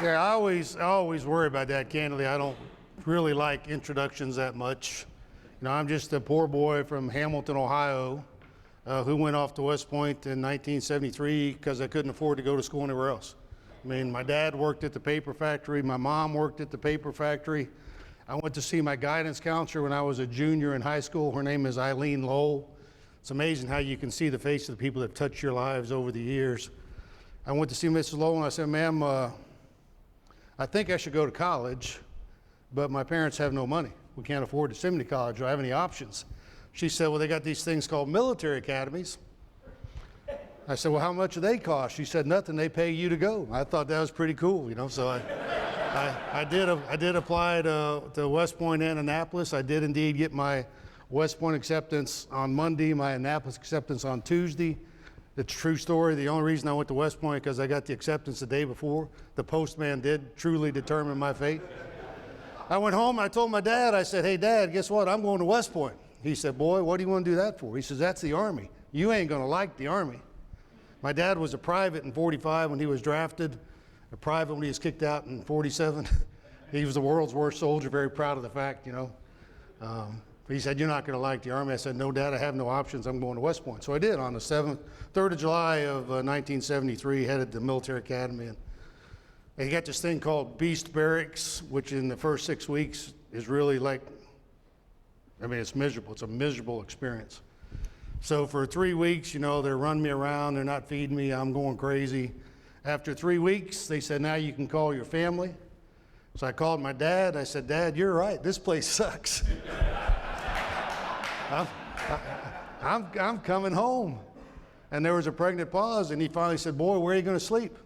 Yeah, I always worry about that, candidly. I don't really like introductions that much. You know, I'm just a poor boy from Hamilton, Ohio, who went off to West Point in 1973 because I couldn't afford to go to school anywhere else. I mean, my dad worked at the paper factory. My mom worked at the paper factory. I went to see my guidance counselor when I was a junior in high school. Her name is Eileen Lowell. It's amazing how you can see the face of the people that have touched your lives over the years. I went to see Mrs. Lowell and I said, ma'am, I think I should go to college, but my parents have no money. We can't afford to send me to college. Do I have any options? She said, well, they got these things called military academies. I said, well, how much do they cost? She said, nothing, they pay you to go. I thought that was pretty cool, you know, so I did apply to West Point and Annapolis. I did indeed get my West Point acceptance on Monday, my Annapolis acceptance on Tuesday. It's a true story. The only reason I went to West Point because I got the acceptance the day before. The postman did truly determine my fate. I went home, I told my dad, I said, hey, Dad, guess what? I'm going to West Point. He said, boy, what do you want to do that for? He says, that's the Army. You ain't going to like the Army. My dad was a private in 45 when he was drafted, a private when he was kicked out in 47. He was the world's worst soldier, very proud of the fact, you know. He said, you're not going to like the Army. I said, no, Dad, I have no options. I'm going to West Point. So I did on the 3rd of July of 1973, headed to the military academy. And they got this thing called Beast Barracks, which in the first 6 weeks is really like, I mean, it's miserable. It's a miserable experience. So for 3 weeks, you know, they're running me around. They're not feeding me. I'm going crazy. After 3 weeks, they said, now you can call your family. So I called my dad. I said, Dad, you're right. This place sucks. I'm coming home. And there was a pregnant pause, and he finally said, boy, where are you going to sleep?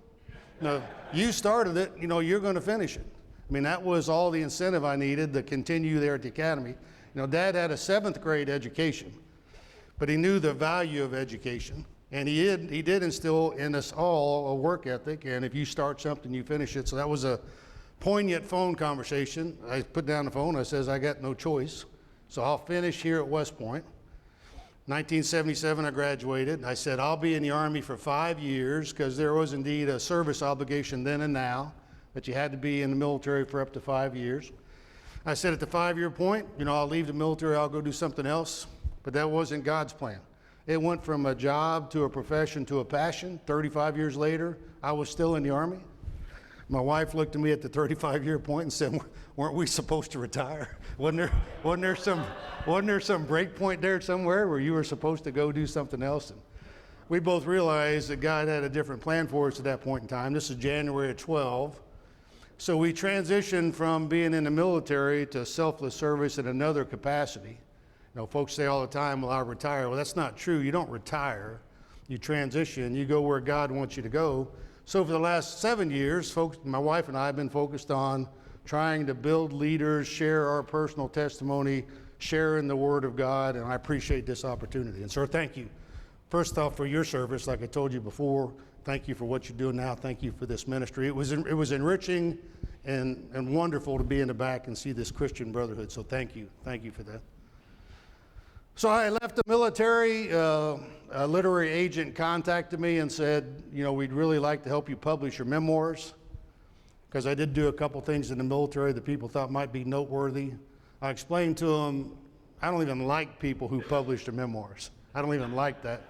No, you started it, you know, you're going to finish it. I mean, that was all the incentive I needed to continue there at the academy. You know, Dad had a 7th grade education, but he knew the value of education. And he did instill in us all a work ethic, and if you start something, you finish it. So that was a poignant phone conversation. I put down the phone, I says, I got no choice. So I'll finish here at West Point. 1977, I graduated. I said, I'll be in the Army for 5 years because there was indeed a service obligation then and now that you had to be in the military for up to 5 years. I said at the 5-year point, you know, I'll leave the military, I'll go do something else. But that wasn't God's plan. It went from a job to a profession to a passion. 35 years later, I was still in the Army. My wife looked at me at the 35-year point and said, weren't we supposed to retire? Wasn't there some break point there somewhere where you were supposed to go do something else? And we both realized that God had a different plan for us at that point in time. This is January of 12. So we transitioned from being in the military to selfless service in another capacity. You know, folks say all the time, well, I'll retire. Well, that's not true. You don't retire. You transition. You go where God wants you to go. So for the last 7 years, folks, my wife and I have been focused on trying to build leaders, share our personal testimony, share in the Word of God, and I appreciate this opportunity. And sir, thank you. First off, for your service, like I told you before, thank you for what you're doing now. Thank you for this ministry. It was enriching and wonderful to be in the back and see this Christian brotherhood, so thank you. Thank you for that. So I left the military. A literary agent contacted me and said, you know, we'd really like to help you publish your memoirs, because I did do a couple things in the military that people thought might be noteworthy. I explained to them, I don't even like people who publish their memoirs. I don't even like that.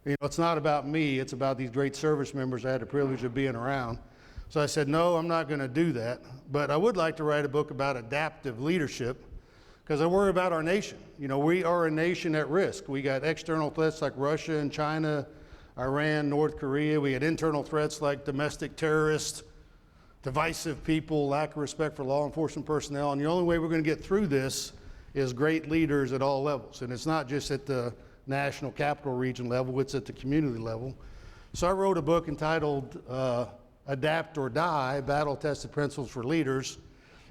You know, it's not about me, it's about these great service members I had the privilege of being around. So I said, no, I'm not going to do that, but I would like to write a book about adaptive leadership, because I worry about our nation. You know, we are a nation at risk. We got external threats like Russia and China, Iran, North Korea. We had internal threats like domestic terrorists, divisive people, lack of respect for law enforcement personnel. And the only way we're going to get through this is great leaders at all levels. And it's not just at the national capital region level, it's at the community level. So I wrote a book entitled Adapt or Die, Battle-Tested Principles for Leaders.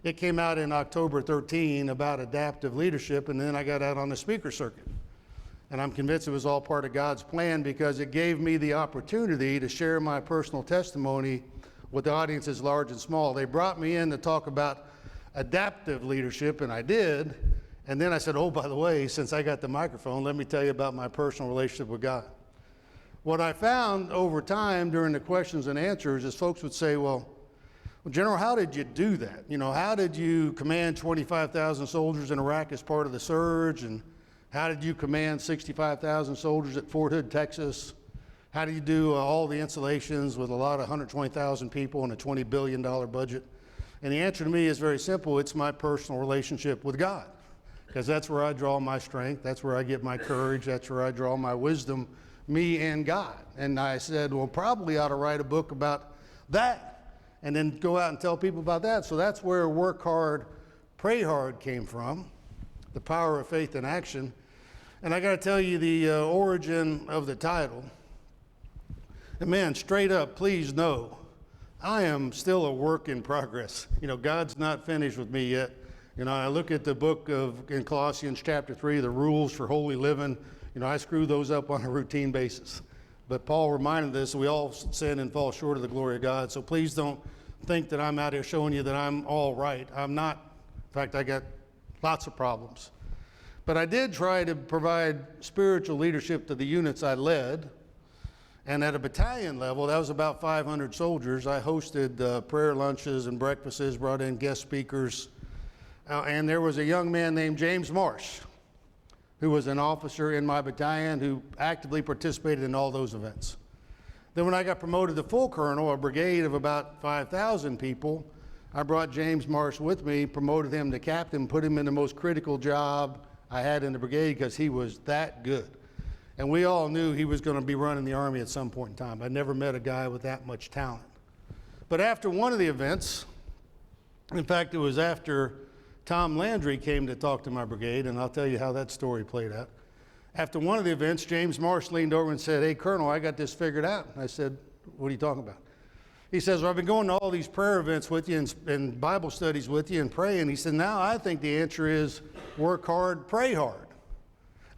It came out in October 13 about adaptive leadership, and then I got out on the speaker circuit. And I'm convinced it was all part of God's plan, because it gave me the opportunity to share my personal testimony with audiences large and small. They brought me in to talk about adaptive leadership, and I did. And then I said, oh, by the way, since I got the microphone, let me tell you about my personal relationship with God. What I found over time during the questions and answers is folks would say, well, Well, General, how did you do that? How did you command 25,000 soldiers in Iraq as part of the surge? And how did you command 65,000 soldiers at Fort Hood, Texas? How do you do all the installations with a lot of 120,000 people and a $20 billion budget? And the answer to me is very simple. It's my personal relationship with God, because that's where I draw my strength. That's where I get my courage. That's where I draw my wisdom, me and God. And I said, well, probably ought to write a book about that and then go out and tell people about that. So that's where Work Hard, Pray Hard came from, the power of faith in action. And I got to tell you the origin of the title. And man, straight up, please know, I am still a work in progress. God's not finished with me yet. I look at the book in Colossians chapter 3, the rules for holy living. I screw those up on a routine basis. But Paul reminded us we all sin and fall short of the glory of God. So please don't think that I'm out here showing you that I'm all right. I'm not. In fact, I got lots of problems. But I did try to provide spiritual leadership to the units I led. And at a battalion level, that was about 500 soldiers. I hosted prayer lunches and breakfasts, brought in guest speakers. And there was a young man named James Marsh, who was an officer in my battalion who actively participated in all those events. Then when I got promoted to full colonel, a brigade of about 5,000 people, I brought James Marsh with me, promoted him to captain, put him in the most critical job I had in the brigade because he was that good. And we all knew he was going to be running the Army at some point in time. I never met a guy with that much talent. But after one of the events, in fact, it was after Tom Landry came to talk to my brigade, and I'll tell you how that story played out. After one of the events, James Marsh leaned over and said, "Hey, Colonel, I got this figured out." And I said, "What are you talking about?" He says, "Well, I've been going to all these prayer events with you and Bible studies with you and praying." He said, "Now I think the answer is work hard, pray hard."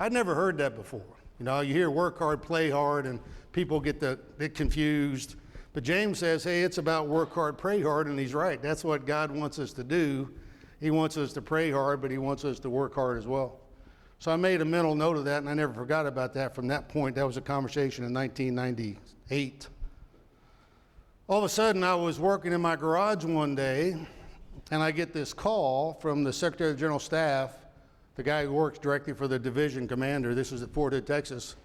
I'd never heard that before. You hear work hard, play hard, and people get confused. But James says, hey, it's about work hard, pray hard, and he's right. That's what God wants us to do. He wants us to pray hard, but he wants us to work hard as well. So I made a mental note of that, and I never forgot about that from that point. That was a conversation in 1998. All of a sudden, I was working in my garage one day, and I get this call from the Secretary of the General Staff, the guy who works directly for the division commander. This was at Fort Hood, Texas.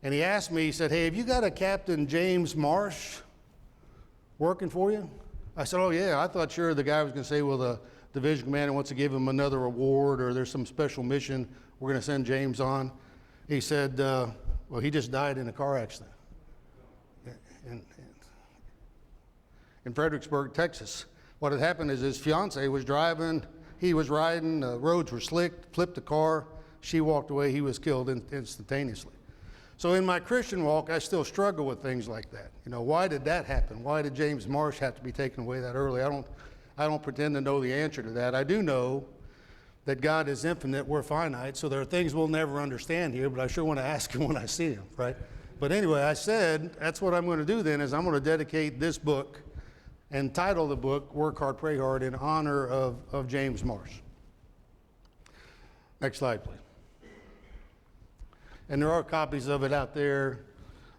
And he asked me, he said, "Hey, have you got a Captain James Marsh working for you?" I said, "Oh, yeah." I thought sure the guy was going to say, well, the division commander wants to give him another award, or there's some special mission we're going to send James on. He said, well, he just died in a car accident in Fredericksburg, Texas. What had happened is his fiance was driving, he was riding, the roads were slick, flipped the car, she walked away, he was killed instantaneously. So in my Christian walk, I still struggle with things like that. Why did that happen? Why did James Marsh have to be taken away that early? I don't pretend to know the answer to that. I do know that God is infinite, we're finite, so there are things we'll never understand here, but I sure want to ask him when I see him, right? But anyway, I said, that's what I'm going to do then, is I'm going to dedicate this book and title the book, Work Hard, Pray Hard, in honor of James Marsh. Next slide, please. And there are copies of it out there,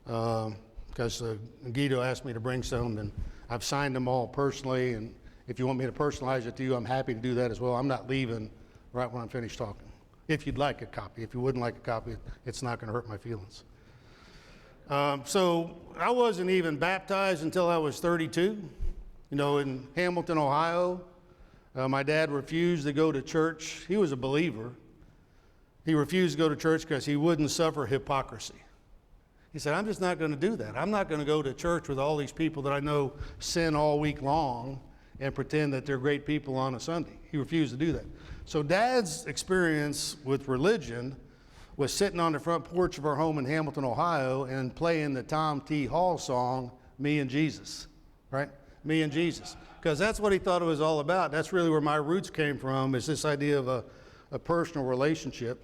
because Guido asked me to bring some, and I've signed them all personally, and if you want me to personalize it to you, I'm happy to do that as well. I'm not leaving right when I'm finished talking. If you'd like a copy. If you wouldn't like a copy, it's not going to hurt my feelings. So I wasn't even baptized until I was 32. In Hamilton, Ohio, my dad refused to go to church. He was a believer. He refused to go to church because he wouldn't suffer hypocrisy. He said, I'm just not going to do that. I'm not going to go to church with all these people that I know sin all week long and pretend that they're great people on a Sunday. He refused to do that. So Dad's experience with religion was sitting on the front porch of our home in Hamilton, Ohio, and playing the Tom T. Hall song, Me and Jesus, right? Me and Jesus. Because that's what he thought it was all about. That's really where my roots came from, is this idea of a personal relationship.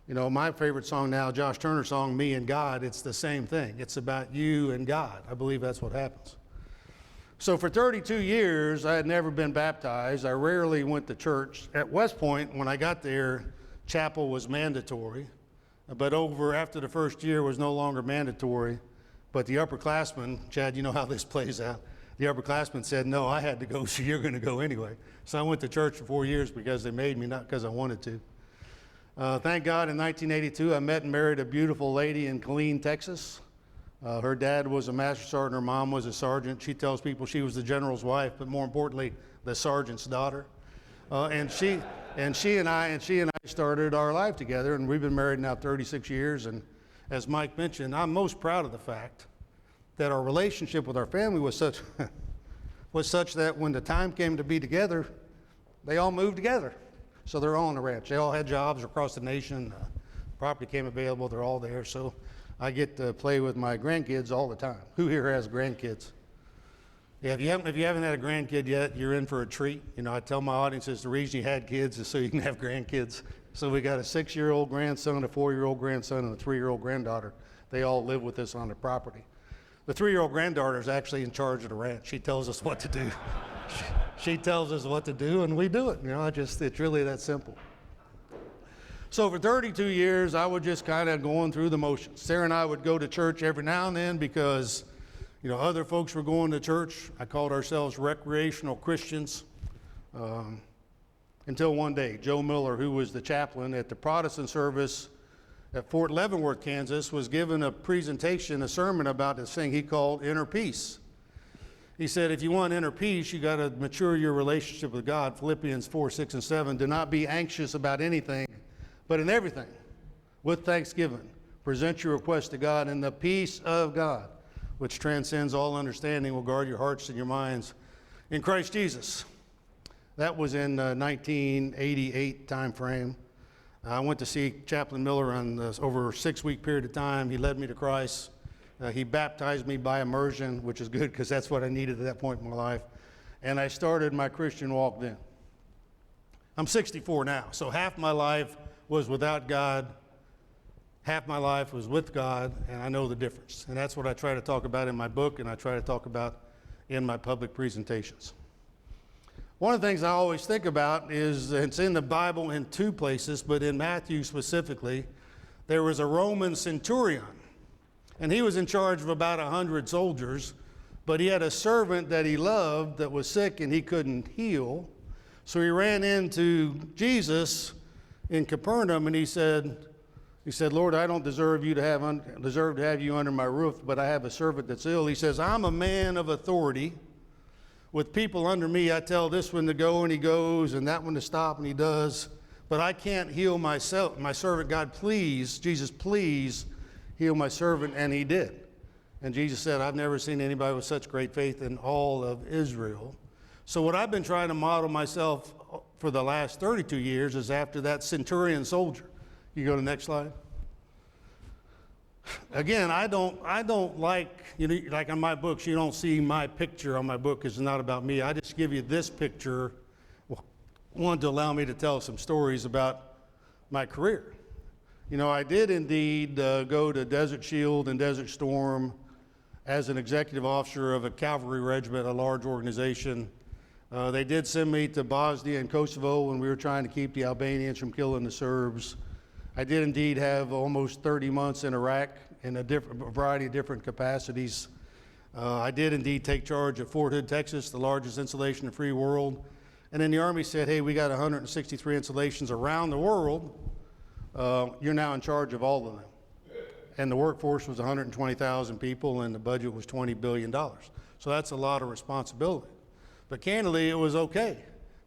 My favorite song now, Josh Turner's song, Me and God, it's the same thing. It's about you and God. I believe that's what happens. So for 32 years, I had never been baptized. I rarely went to church. At West Point, when I got there, chapel was mandatory. But after the first year, was no longer mandatory. But the upperclassmen, Chad, you know how this plays out. the upperclassmen said, no, I had to go, so you're going to go anyway. So I went to church for 4 years because they made me, not because I wanted to. Thank God in 1982, I met and married a beautiful lady in Killeen, Texas. Her dad was a master sergeant, her mom was a sergeant. She tells people she was the general's wife, but more importantly, the sergeant's daughter. And she and I started our life together, and we've been married now 36 years. And as Mike mentioned, I'm most proud of the fact that our relationship with our family was such that when the time came to be together, they all moved together. So they're all on the ranch. They all had jobs across the nation. Property came available. They're all there. So I get to play with my grandkids all the time. Who here has grandkids? Yeah, if you haven't had a grandkid yet, you're in for a treat. You know, I tell my audiences the reason you had kids is so you can have grandkids. So we got a 6-year-old grandson, a 4-year-old grandson, and a 3-year-old granddaughter. They all live with us on the property. The 3-year-old granddaughter is actually in charge of the ranch. She tells us what to do. She tells us what to do, and we do it. You know, it's really that simple. So for 32 years, I was just kind of going through the motions. Sarah and I would go to church every now and then because, you know, other folks were going to church. I called ourselves recreational Christians. Until one day, Joe Miller, who was the chaplain at the Protestant service at Fort Leavenworth, Kansas, was given a presentation, a sermon about this thing he called inner peace. He said, if you want inner peace, you got to mature your relationship with God. Philippians 4, 6, and 7. Do not be anxious about anything, but in everything, with thanksgiving, present your requests to God, and the peace of God, which transcends all understanding, will guard your hearts and your minds in Christ Jesus. That was in 1988 time frame. I went to see Chaplain Miller over a 6-week period of time. He led me to Christ. He baptized me by immersion, which is good because that's what I needed at that point in my life. And I started my Christian walk then. I'm 64 now, so half my life was without God, half my life was with God, and I know the difference. And that's what I try to talk about in my book, and I try to talk about in my public presentations. One of the things I always think about is, it's in the Bible in 2 places, but in Matthew specifically, there was a Roman centurion. And he was in charge of about 100 soldiers, but he had a servant that he loved that was sick and he couldn't heal. So he ran into Jesus in Capernaum and he said, Lord, I don't deserve to have you under my roof, but I have a servant that's ill. He says, I'm a man of authority. With people under me, I tell this one to go and he goes, and that one to stop and he does. But I can't heal myself. My servant, God, please, Jesus, please heal my servant, and he did. And Jesus said, I've never seen anybody with such great faith in all of Israel. So what I've been trying to model myself for the last 32 years is after that centurion soldier. You go to the next slide. Again, I don't like, you know, like on my books, you don't see my picture on my book because it's not about me. I just give you this picture, one, to allow me to tell some stories about my career. You know, I did indeed go to Desert Shield and Desert Storm as an executive officer of a cavalry regiment, a large organization. They did send me to Bosnia and Kosovo when we were trying to keep the Albanians from killing the Serbs. I did indeed have almost 30 months in Iraq in a variety of different capacities. I did indeed take charge of Fort Hood, Texas, the largest installation in the free world. And then the Army said, hey, we got 163 installations around the world. You're now in charge of all of them. And the workforce was 120,000 people and the budget was $20 billion. So that's a lot of responsibility. But candidly, it was okay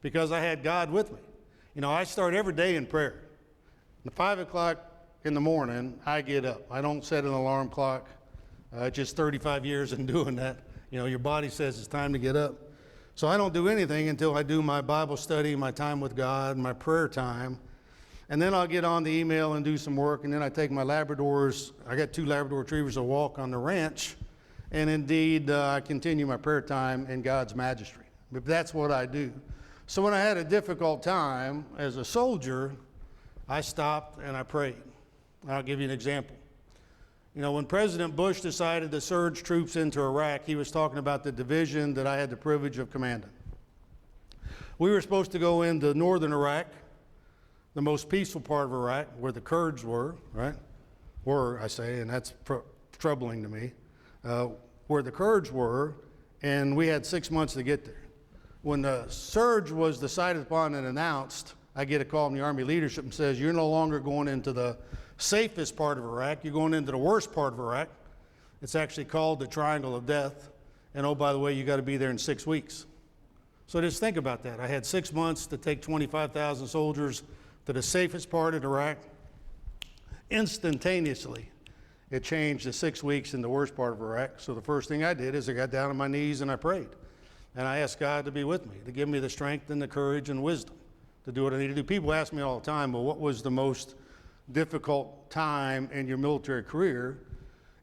because I had God with me. You know, I start every day in prayer. At 5 o'clock in the morning, I get up. I don't set an alarm clock. Just 35 years in doing that. You know, your body says it's time to get up. So I don't do anything until I do my Bible study, my time with God, my prayer time. And then I'll get on the email and do some work, and then I take my Labradors. I got 2 Labrador Retrievers to walk on the ranch, and indeed I continue my prayer time in God's majesty. But that's what I do. So when I had a difficult time as a soldier, I stopped and I prayed. I'll give you an example. You know, when President Bush decided to surge troops into Iraq, he was talking about the division that I had the privilege of commanding. We were supposed to go into northern Iraq, the most peaceful part of Iraq, where the Kurds were, right? Were, I say, and that's troubling to me, where the Kurds were, and we had 6 months to get there. When the surge was decided upon and announced, I get a call from the Army leadership and says, you're no longer going into the safest part of Iraq, you're going into the worst part of Iraq. It's actually called the Triangle of Death. And oh, by the way, you got to be there in 6 weeks. So just think about that. I had 6 months to take 25,000 soldiers to the safest part of Iraq. Instantaneously, it changed to 6 weeks in the worst part of Iraq. So the first thing I did is I got down on my knees and I prayed. And I asked God to be with me, to give me the strength and the courage and wisdom to do what I need to do. People ask me all the time, well, what was the most difficult time in your military career?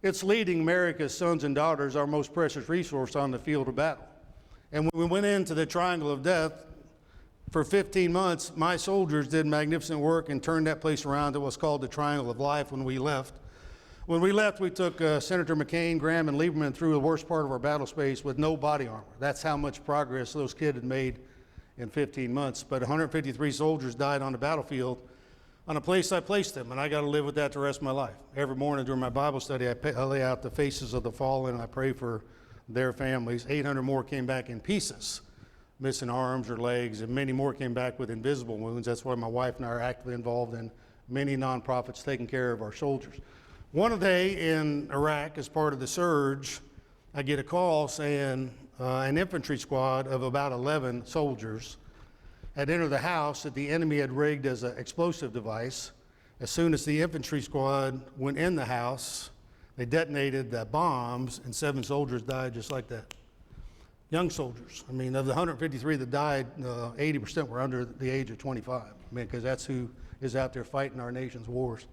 It's leading America's sons and daughters, our most precious resource, on the field of battle. And when we went into the Triangle of Death, for 15 months, my soldiers did magnificent work and turned that place around to what's called the Triangle of Life when we left. When we left, we took Senator McCain, Graham, and Lieberman through the worst part of our battle space with no body armor. That's how much progress those kids had made in 15 months. But 153 soldiers died on the battlefield on a place I placed them, and I got to live with that the rest of my life. Every morning during my Bible study, I lay out the faces of the fallen, and I pray for their families. 800 more came back in pieces, missing arms or legs, and many more came back with invisible wounds. That's why my wife and I are actively involved in many nonprofits taking care of our soldiers. One day in Iraq, as part of the surge, I get a call saying an infantry squad of about 11 soldiers had entered the house that the enemy had rigged as an explosive device. As soon as the infantry squad went in the house, they detonated the bombs, and 7 soldiers died just like that. Young soldiers. I mean, of the 153 that died, 80% were under the age of 25. I mean, because that's who is out there fighting our nation's wars.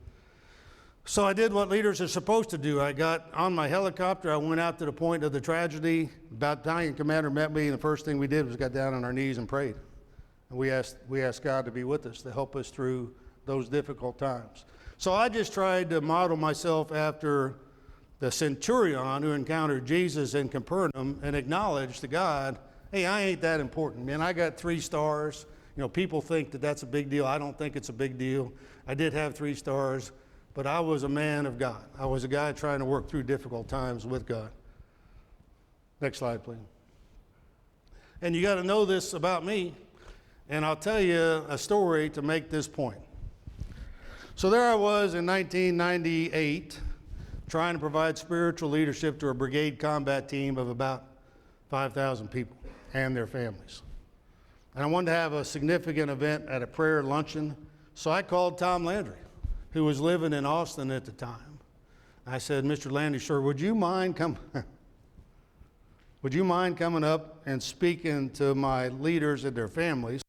So I did what leaders are supposed to do. I got on my helicopter. I went out to the point of the tragedy. Battalion commander met me, and the first thing we did was got down on our knees and prayed. And we asked God to be with us, to help us through those difficult times. So I just tried to model myself after the centurion who encountered Jesus in Capernaum and acknowledged to God, hey, I ain't that important, man. I got 3 stars. You know, people think that that's a big deal. I don't think it's a big deal. I did have 3 stars, but I was a man of God. I was a guy trying to work through difficult times with God. Next slide, please. And you got to know this about me, and I'll tell you a story to make this point. So there I was in 1998, trying to provide spiritual leadership to a brigade combat team of about 5,000 people and their families. And I wanted to have a significant event at a prayer luncheon, so I called Tom Landry, who was living in Austin at the time. I said, Mr. Landry, sir, would you mind coming up and speaking to my leaders and their families?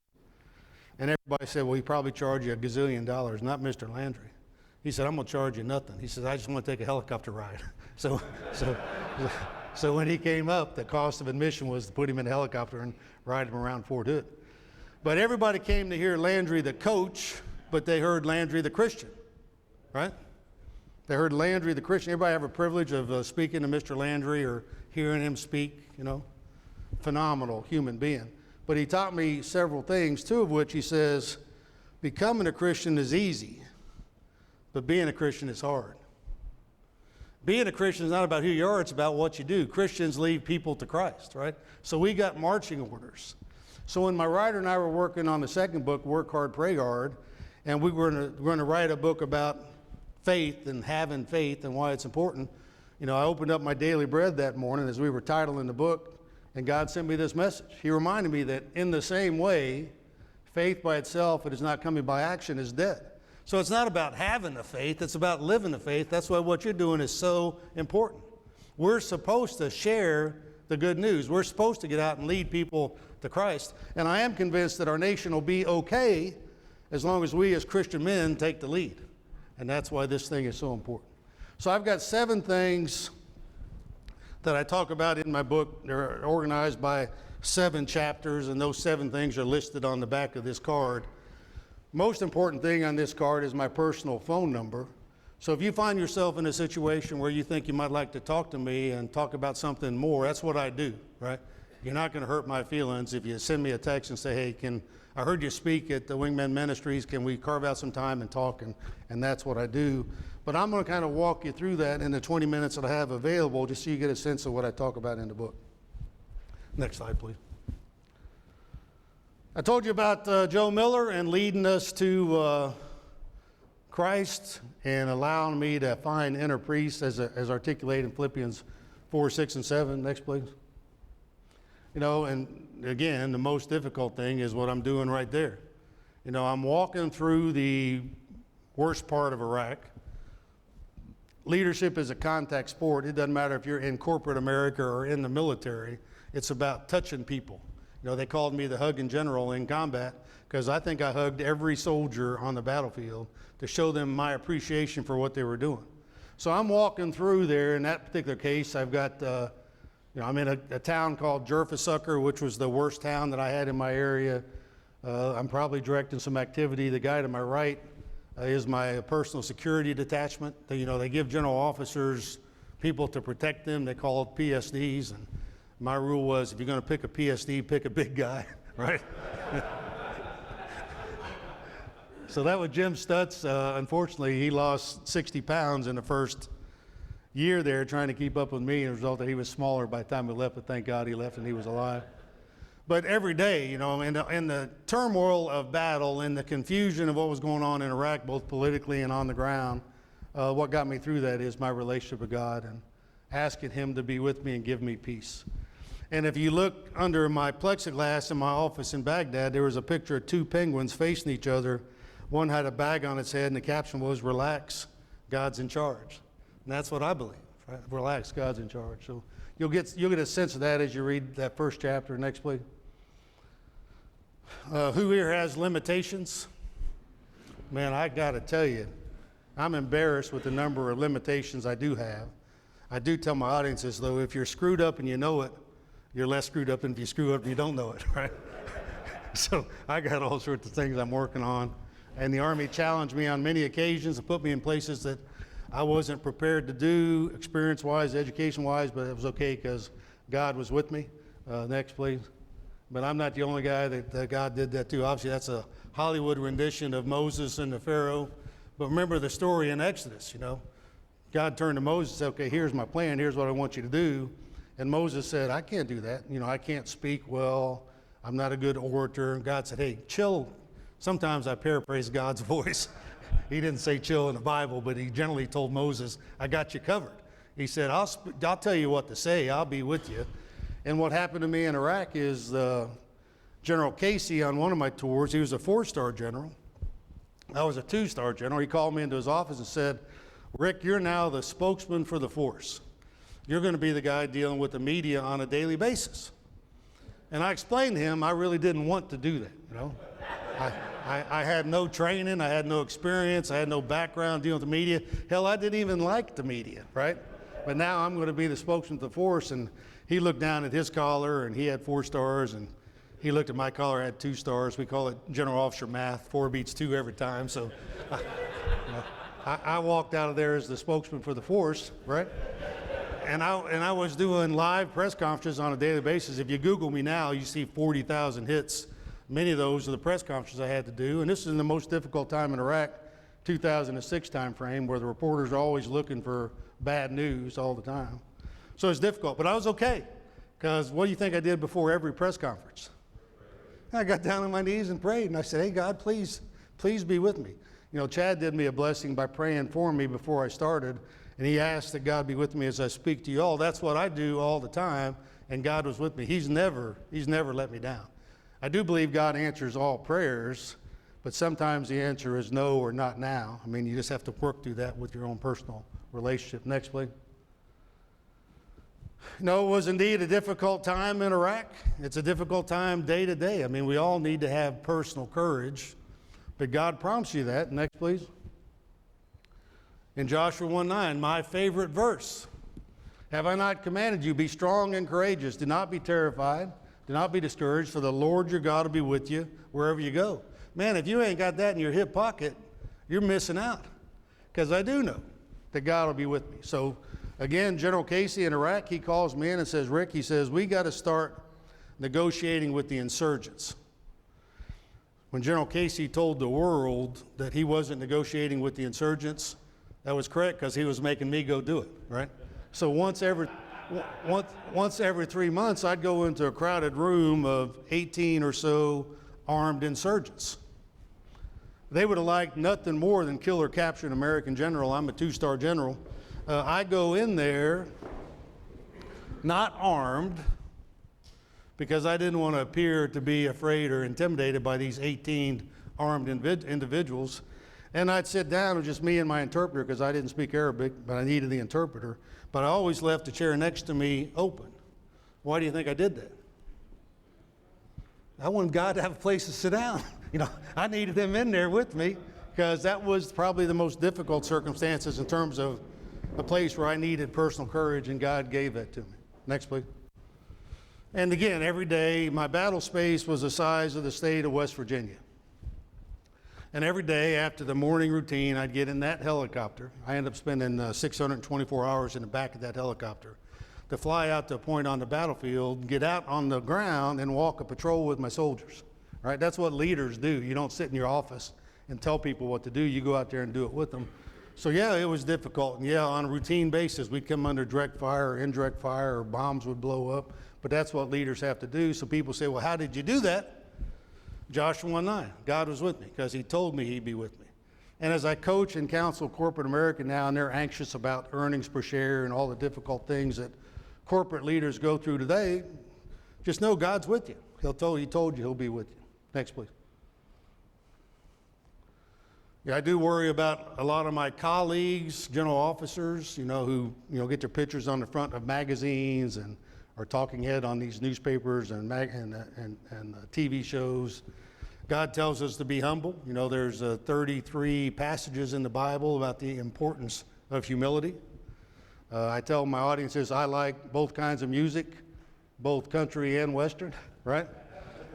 And everybody said, well, he probably charge you $1 gazillion, not Mr. Landry. He said, I'm going to charge you nothing. He says, I just want to take a helicopter ride. So when he came up, the cost of admission was to put him in a helicopter and ride him around Fort Hood. But everybody came to hear Landry the coach, but they heard Landry the Christian, right? They heard Landry the Christian. Everybody have a privilege of speaking to Mr. Landry or hearing him speak, you know? Phenomenal human being. But he taught me several things, 2 of which he says, becoming a Christian is easy, but being a Christian is hard. Being a Christian is not about who you are, it's about what you do. Christians lead people to Christ, right? So we got marching orders. So when my writer and I were working on the second book, Work Hard, Pray Hard, and we were going to write a book about faith and having faith and why it's important, you know, I opened up my daily bread that morning as we were titling the book, and God sent me this message. He reminded me that in the same way, faith by itself, it is not coming by action, is dead. So it's not about having the faith, it's about living the faith. That's why what you're doing is so important. We're supposed to share the good news. We're supposed to get out and lead people to Christ. And I am convinced that our nation will be okay as long as we as Christian men take the lead. And that's why this thing is so important. So I've got 7 things that I talk about in my book. They're organized by 7 chapters, and those 7 things are listed on the back of this card. Most important thing on this card is my personal phone number. So if you find yourself in a situation where you think you might like to talk to me and talk about something more, that's what I do, right? You're not going to hurt my feelings if you send me a text and say, hey, I heard you speak at the Wingmen Ministries, can we carve out some time and talk? And that's what I do. But I'm going to kind of walk you through that in the 20 minutes that I have available, just so you get a sense of what I talk about in the book. Next slide, please. I told you about Joe Miller and leading us to Christ and allowing me to find inner peace as articulated in Philippians 4, 6, and 7. Next, please. You know, and again, the most difficult thing is what I'm doing right there. You know, I'm walking through the worst part of Iraq. Leadership is a contact sport. It doesn't matter if you're in corporate America or in the military. It's about touching people. You know, they called me the hugging general in combat because I think I hugged every soldier on the battlefield to show them my appreciation for what they were doing. So I'm walking through there. In that particular case, I've got, I'm in a town called Jerfasucker, which was the worst town that I had in my area. I'm probably directing some activity. The guy to my right is my personal security detachment. They give general officers people to protect them. They call it PSDs. And my rule was, if you're going to pick a PSD, pick a big guy, right? So that was Jim Stutz. Unfortunately, he lost 60 pounds in the first year there trying to keep up with me, and the result that he was smaller by the time we left, but thank God he left and he was alive. But every day, in the turmoil of battle, in the confusion of what was going on in Iraq, both politically and on the ground, what got me through that is my relationship with God and asking him to be with me and give me peace. And if you look under my plexiglass in my office in Baghdad, there was a picture of two penguins facing each other. One had a bag on its head, and the caption was, "Relax, God's in charge." And that's what I believe, right? Relax, God's in charge. So you'll get a sense of that as you read that first chapter. Next, please. Who here has limitations? Man, I got to tell you, I'm embarrassed with the number of limitations I do have. I do tell my audiences, though, if you're screwed up and you know it, you're less screwed up than if you screw up and you don't know it, right? So I got all sorts of things I'm working on. And the Army challenged me on many occasions and put me in places that I wasn't prepared to do, experience-wise, education-wise, but it was okay because God was with me. Next, please. But I'm not the only guy that God did that to. Obviously, that's a Hollywood rendition of Moses and the Pharaoh. But remember the story in Exodus, God turned to Moses and said, okay, here's my plan. Here's what I want you to do. And Moses said, I can't do that. I can't speak well. I'm not a good orator. And God said, hey, chill. Sometimes I paraphrase God's voice. He didn't say chill in the Bible, but he generally told Moses, I got you covered. He said, I'll tell you what to say. I'll be with you. And what happened to me in Iraq is General Casey on one of my tours, he was a 4-star general. I was a 2-star general. He called me into his office and said, Rick, you're now the spokesman for the force. You're going to be the guy dealing with the media on a daily basis. And I explained to him I really didn't want to do that, I had no training, I had no experience, I had no background dealing with the media. Hell, I didn't even like the media, right? But now I'm going to be the spokesman for the force. And he looked down at his collar, and he had 4 stars, and he looked at my collar, I had 2 stars. We call it general officer math, 4 beats 2 every time. So I walked out of there as the spokesman for the force, right? And I was doing live press conferences on a daily basis. If you Google me now, you see 40,000 hits. Many of those are the press conferences I had to do. And this is in the most difficult time in Iraq, 2006 time frame, where the reporters are always looking for bad news all the time. So it's difficult, but I was okay. Because what do you think I did before every press conference? I got down on my knees and prayed. And I said, hey, God, please be with me. Chad did me a blessing by praying for me before I started. And he asked that God be with me as I speak to you all. That's what I do all the time. And God was with me. He's never let me down. I do believe God answers all prayers, but sometimes the answer is no or not now. I mean, you just have to work through that with your own personal relationship. Next, please. It was indeed a difficult time in Iraq. It's a difficult time day to day. I mean, we all need to have personal courage, but God promised you that. Next, please. In Joshua 1:9, my favorite verse. Have I not commanded you, be strong and courageous. Do not be terrified. Do not be discouraged, for the Lord your God will be with you wherever you go. Man, if you ain't got that in your hip pocket, you're missing out. Because I do know that God will be with me. So, again, General Casey in Iraq, he calls me in and says, Rick, he says, we got to start negotiating with the insurgents. When General Casey told the world that he wasn't negotiating with the insurgents, that was correct because he was making me go do it, right? So once every once every 3 months, I'd go into a crowded room of 18 or so armed insurgents. They would have liked nothing more than kill or capture an American general. I'm a 2-star general. I go in there not armed because I didn't want to appear to be afraid or intimidated by these 18 armed individuals. And I'd sit down with just me and my interpreter because I didn't speak Arabic, but I needed the interpreter. But I always left the chair next to me open. Why do you think I did that? I wanted God to have a place to sit down. I needed him in there with me because that was probably the most difficult circumstances in terms of a place where I needed personal courage, and God gave that to me. Next, please. And again, every day, my battle space was the size of the state of West Virginia. And every day after the morning routine, I'd get in that helicopter. I ended up spending 624 hours in the back of that helicopter to fly out to a point on the battlefield, get out on the ground, and walk a patrol with my soldiers. Right? That's what leaders do. You don't sit in your office and tell people what to do. You go out there and do it with them. So yeah, it was difficult. And yeah, on a routine basis, we'd come under direct fire or indirect fire, or bombs would blow up. But that's what leaders have to do. So people say, well, how did you do that? Joshua 1:9, God was with me because he told me he'd be with me. And as I coach and counsel corporate America now, and they're anxious about earnings per share and all the difficult things that corporate leaders go through today, just know God's with you. He told you he'll be with you. Next, please. Yeah, I do worry about a lot of my colleagues, general officers, who, get their pictures on the front of magazines and are talking head on these newspapers and TV shows. God tells us to be humble. There's 33 passages in the Bible about the importance of humility. I tell my audiences I like both kinds of music, both country and Western, right?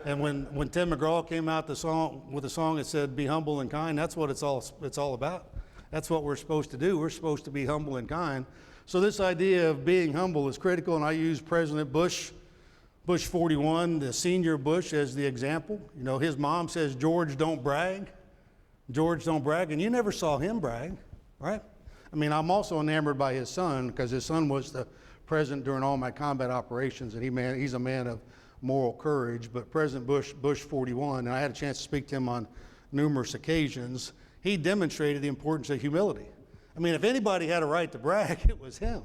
And when Tim McGraw came out with a song that said, "Be humble and kind," that's what it's all about. That's what we're supposed to do. We're supposed to be humble and kind. So this idea of being humble is critical, and I use President Bush 41, the senior Bush, as the example. His mom says, "George, don't brag. George, don't brag," and you never saw him brag, right? I'm also enamored by his son because his son was the president during all my combat operations, and he's a man of moral courage. But President Bush 41, and I had a chance to speak to him on numerous occasions, he demonstrated the importance of humility. If anybody had a right to brag, it was him.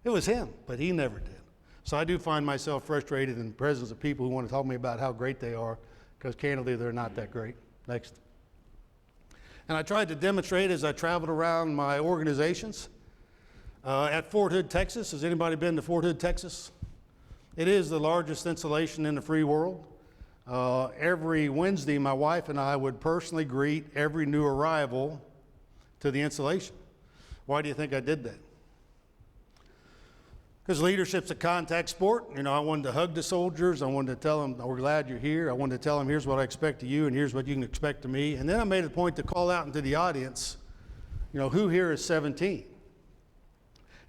It was him, but he never did. So I do find myself frustrated in the presence of people who want to tell me about how great they are, because candidly, they're not that great. Next. And I tried to demonstrate as I traveled around my organizations. At Fort Hood, Texas, has anybody been to Fort Hood, Texas? It is the largest installation in the free world. Every Wednesday, my wife and I would personally greet every new arrival to the installation. Why do you think I did that? Because leadership's a contact sport. I wanted to hug the soldiers. I wanted to tell them, we're glad you're here. I wanted to tell them, here's what I expect of you, and here's what you can expect of me. And then I made a point to call out into the audience, who here is 17?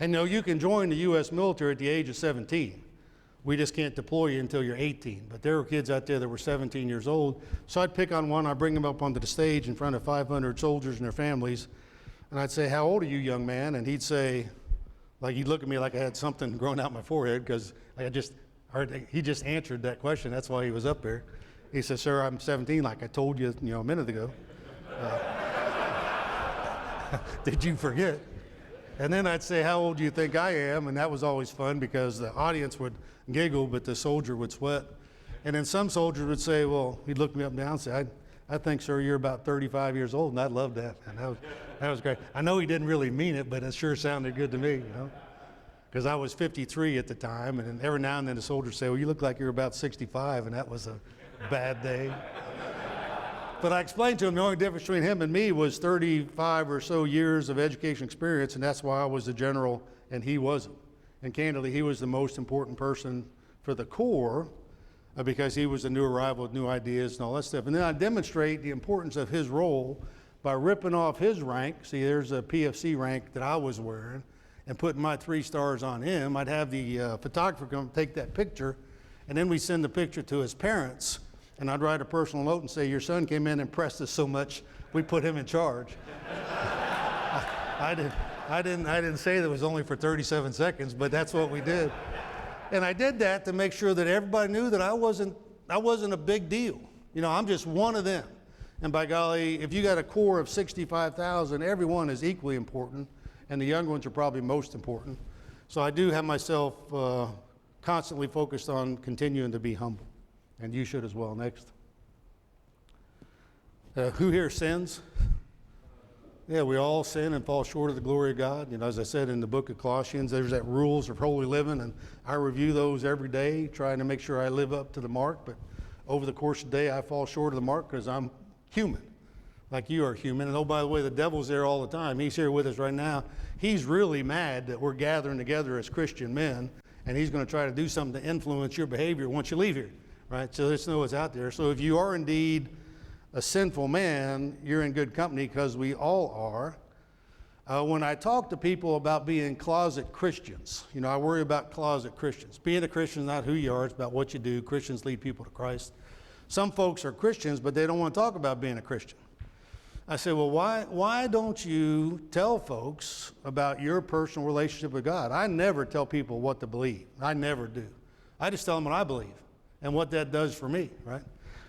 And you can join the U.S. military at the age of 17. We just can't deploy you until you're 18. But there were kids out there that were 17 years old. So I'd pick on one, I'd bring them up onto the stage in front of 500 soldiers and their families. And I'd say, "How old are you, young man?" And he'd say, he'd look at me like I had something growing out my forehead, because he just answered that question. That's why he was up there. He said, "Sir, I'm 17, like I told you, a minute ago." Did you forget? And then I'd say, "How old do you think I am?" And that was always fun because the audience would giggle, but the soldier would sweat. And then some soldiers would say, well, he'd look me up and down and say, I think, sir, you're about 35 years old. And I'd love that. And that was great. I know he didn't really mean it, but it sure sounded good to me, because I was 53 at the time. And every now and then the soldiers say, well, you look like you're about 65. And that was a bad day. But I explained to him the only difference between him and me was 35 or so years of education experience, and that's why I was the general and he wasn't. And candidly, he was the most important person for the Corps because he was a new arrival with new ideas and all that stuff. And then I demonstrate the importance of his role by ripping off his rank. See, there's a PFC rank that I was wearing, and putting my 3 stars on him. I'd have the photographer come take that picture, and then we send the picture to his parents. And I'd write a personal note and say, your son came in and impressed us so much, we put him in charge. I didn't say that it was only for 37 seconds, but that's what we did. And I did that to make sure that everybody knew that I wasn't a big deal. You know, I'm just one of them. And by golly, if you got a core of 65,000, everyone is equally important, and the young ones are probably most important. So I do have myself constantly focused on continuing to be humble, and you should as well. Next. Who here sins? Yeah, we all sin and fall short of the glory of God. You know, as I said in the book of Colossians, there's that rules of holy living, and I review those every day, trying to make sure I live up to the mark. But over the course of the day, I fall short of the mark because I'm human, like you are human. And oh, by the way, the devil's there all the time. He's here with us right now. He's really mad that we're gathering together as Christian men, and he's going to try to do something to influence your behavior once you leave here, right? So let's know what's out there. So if you are indeed a sinful man, you're in good company, because we all are. When I talk to people about being closet Christians, you know, I worry about closet Christians. Being a Christian is not who you are, it's about what you do. Christians lead people to Christ. Some folks are Christians, but they don't want to talk about being a Christian. I say, well, why don't you tell folks about your personal relationship with God? I never tell people what to believe. I never do. I just tell them what I believe and what that does for me, right?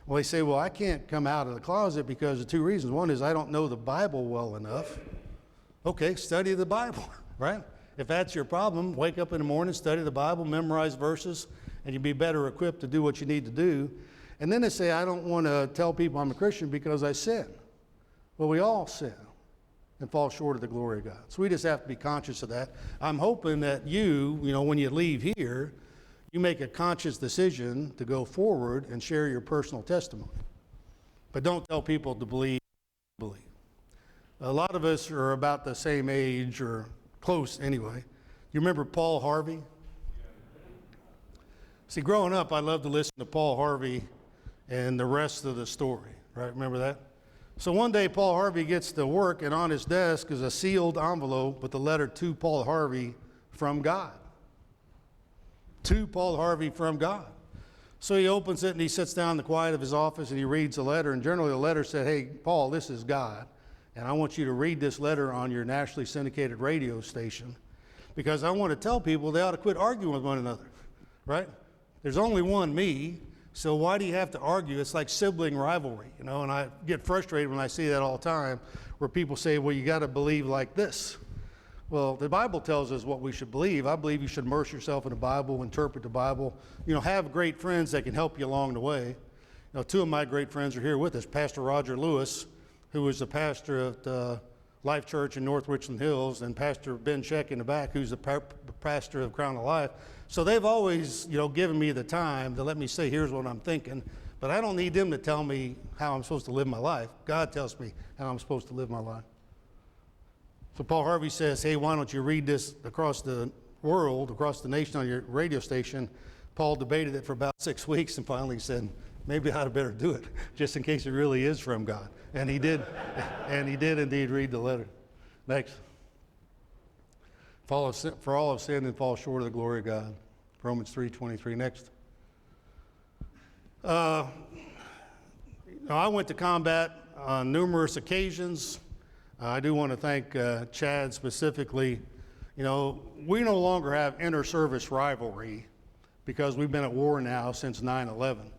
Well, they say, well, I can't come out of the closet because of two reasons. One is I don't know the Bible well enough. Okay, study the Bible, right? If that's your problem, wake up in the morning, study the Bible, memorize verses, and you'll be better equipped to do what you need to do. And then they say, I don't want to tell people I'm a Christian because I sin. Well, we all sin and fall short of the glory of God. So we just have to be conscious of that. I'm hoping that you know, when you leave here, you make a conscious decision to go forward and share your personal testimony. But don't tell people to believe. A lot of us are about the same age, or close anyway. You remember Paul Harvey? See, growing up, I loved to listen to Paul Harvey and the rest of the story, right? Remember that? So one day, Paul Harvey gets to work, and on his desk is a sealed envelope with the letter to Paul Harvey from God. To Paul Harvey from God. So he opens it and he sits down in the quiet of his office and he reads the letter. And generally the letter said, hey, Paul, this is God. And I want you to read this letter on your nationally syndicated radio station, because I want to tell people they ought to quit arguing with one another, right? There's only one me, so why do you have to argue? It's like sibling rivalry, you know, and I get frustrated when I see that all the time, where people say, well, you got to believe like this. Well, the Bible tells us what we should believe. I believe you should immerse yourself in the Bible, interpret the Bible, you know, have great friends that can help you along the way. You know, two of my great friends are here with us. Pastor Roger Lewis, who was the pastor of Life Church in North Richland Hills, and Pastor Ben Sheck in the back, who's the pastor of Crown of Life. So they've always, you know, given me the time to let me say, here's what I'm thinking. But I don't need them to tell me how I'm supposed to live my life. God tells me how I'm supposed to live my life. So Paul Harvey says, hey, why don't you read this across the world, across the nation on your radio station? Paul debated it for about 6 weeks and finally said, maybe I ought to better do it, just in case it really is from God. And he did, and he did indeed read the letter. Next. For all have sinned and fall short of the glory of God. Romans 3:23. Next. I went to combat on numerous occasions. I do want to thank Chad specifically. You know, we no longer have inter-service rivalry because we've been at war now since 9/11.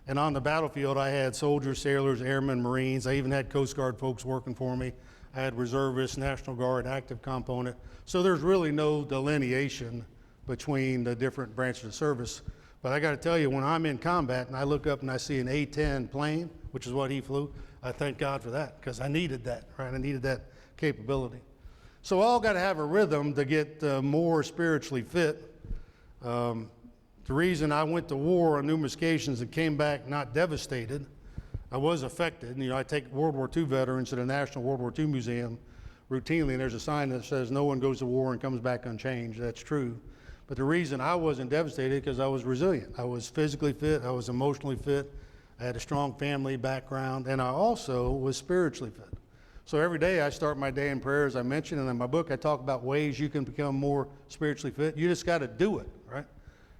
And on the battlefield, I had soldiers, sailors, airmen, Marines. I even had Coast Guard folks working for me. I had reservists, National Guard, active component. So there's really no delineation between the different branches of service. But I got to tell you, when I'm in combat and I look up and I see an A-10 plane, which is what he flew, I thank God for that, because I needed that, right? I needed that capability. So all got to have a rhythm to get more spiritually fit. The reason I went to war on numerous occasions and came back not devastated, I was affected. You know, I take World War II veterans to the National World War II Museum routinely, and there's a sign that says no one goes to war and comes back unchanged. That's true. But the reason I wasn't devastated because I was resilient. I was physically fit, I was emotionally fit, I had a strong family background, and I also was spiritually fit. So every day I start my day in prayer, as I mentioned, and in my book I talk about ways you can become more spiritually fit. You just got to do it, right?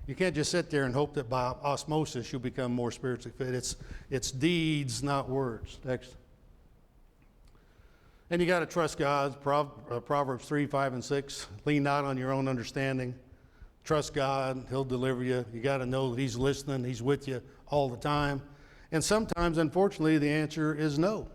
You can't just sit there and hope that by osmosis you'll become more spiritually fit. It's deeds, not words. Next. And you got to trust God. Proverbs 3, 5, and 6. Lean not on your own understanding. Trust God. He'll deliver you. You got to know that He's listening. He's with you all the time. And sometimes, unfortunately, the answer is no,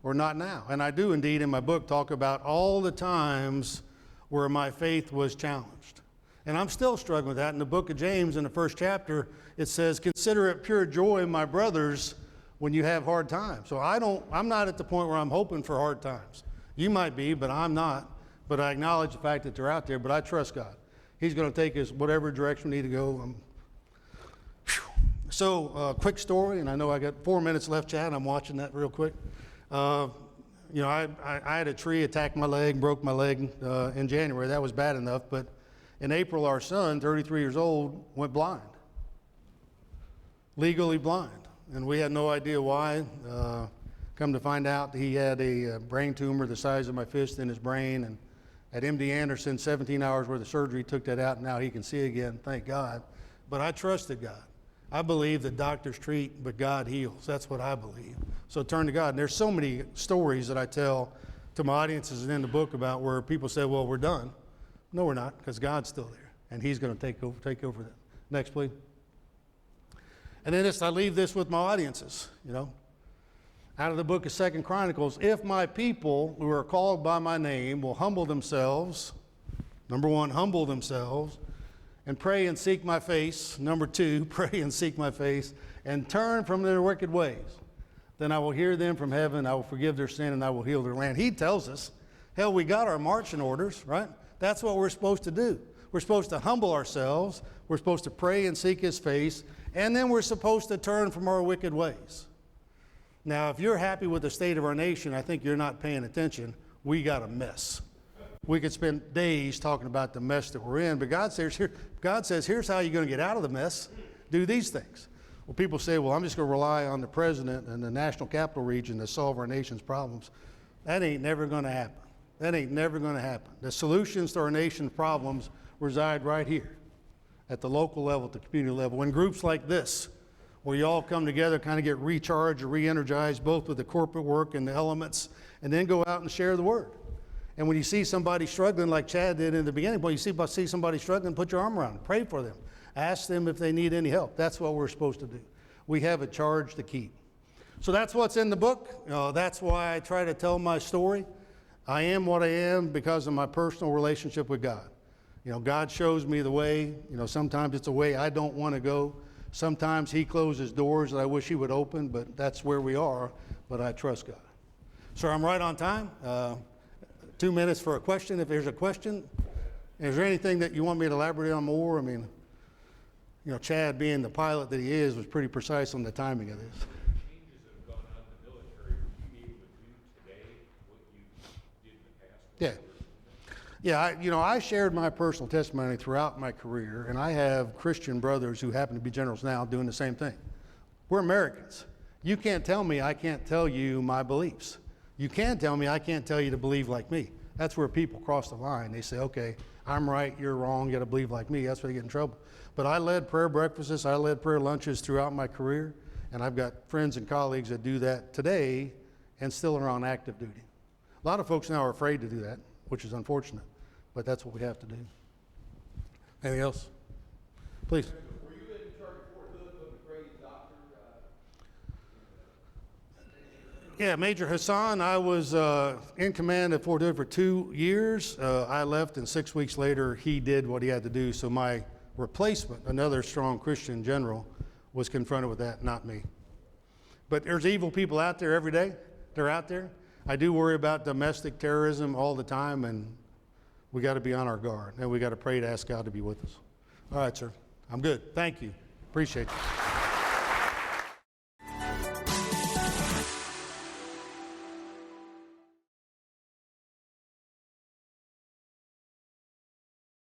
or not now. And I do indeed in my book talk about all the times where my faith was challenged. And I'm still struggling with that. In the book of James, in the first chapter, it says, consider it pure joy, my brothers, when you have hard times. So I'm not at the point where I'm hoping for hard times. You might be, but I'm not. But I acknowledge the fact that they're out there, but I trust God. He's going to take us whatever direction we need to go. So, quick story, and I know I got 4 minutes left, Chad. I'm watching that real quick. I had a tree attack my leg, broke my leg in January. That was bad enough. But in April, our son, 33 years old, went blind. Legally blind. And we had no idea why. Come to find out, he had a brain tumor the size of my fist in his brain. And at MD Anderson, 17 hours worth of surgery took that out, and now he can see again, thank God. But I trusted God. I believe that doctors treat, but God heals. That's what I believe. So turn to God. And there's so many stories that I tell to my audiences and in the book about where people say, well, we're done. No, we're not, because God's still there, and He's going to take over that. Next, please. And then I leave this with my audiences, out of the book of 2 Chronicles. If my people who are called by my name will humble themselves, number one, humble themselves, and pray and seek my face. Number two, pray and seek my face, and turn from their wicked ways. Then I will hear them from heaven, I will forgive their sin, and I will heal their land. He tells us, hell, we got our marching orders, right? That's what we're supposed to do. We're supposed to humble ourselves. We're supposed to pray and seek His face, and then we're supposed to turn from our wicked ways. Now, if you're happy with the state of our nation, I think you're not paying attention. We got a mess. We could spend days talking about the mess that we're in, but God says, here's how you're going to get out of the mess. Do these things. Well, people say, well, I'm just going to rely on the president and the national capital region to solve our nation's problems. That ain't never going to happen. That ain't never going to happen. The solutions to our nation's problems reside right here at the local level, at the community level. In groups like this, where you all come together, kind of get recharged or re-energized, both with the corporate work and the elements, and then go out and share the word. And when you see somebody struggling like Chad did in the beginning, you see somebody struggling, put your arm around them, pray for them. Ask them if they need any help. That's what we're supposed to do. We have a charge to keep. So that's what's in the book. That's why I try to tell my story. I am what I am because of my personal relationship with God. God shows me the way. Sometimes it's a way I don't want to go. Sometimes He closes doors that I wish He would open, but that's where we are. But I trust God. So I'm right on time. 2 minutes for a question, if there's a question. Is there anything that you want me to elaborate on more? Chad, being the pilot that he is, was pretty precise on the timing of this. Changes that have gone on in the military, would you be able to do today what you did in the past? Yeah, I shared my personal testimony throughout my career, and I have Christian brothers who happen to be generals now doing the same thing. We're Americans. You can't tell me I can't tell you my beliefs. You can tell me I can't tell you to believe like me. That's where people cross the line. They say, okay, I'm right, you're wrong, you got to believe like me. That's where they get in trouble. But I led prayer breakfasts, I led prayer lunches throughout my career, and I've got friends and colleagues that do that today and still are on active duty. A lot of folks now are afraid to do that, which is unfortunate, but that's what we have to do. Anything else? Please. Were you in charge of Fort Hood when the crazy doctor? Yeah, Major Hassan, I was in command at Fort Hood for 2 years. I left, and 6 weeks later, he did what he had to do. So my replacement, another strong Christian general, was confronted with that, not me. But there's evil people out there every day. They're out there. I do worry about domestic terrorism all the time, and we got to be on our guard. And we got to pray to ask God to be with us. All right, sir. I'm good. Thank you. Appreciate you.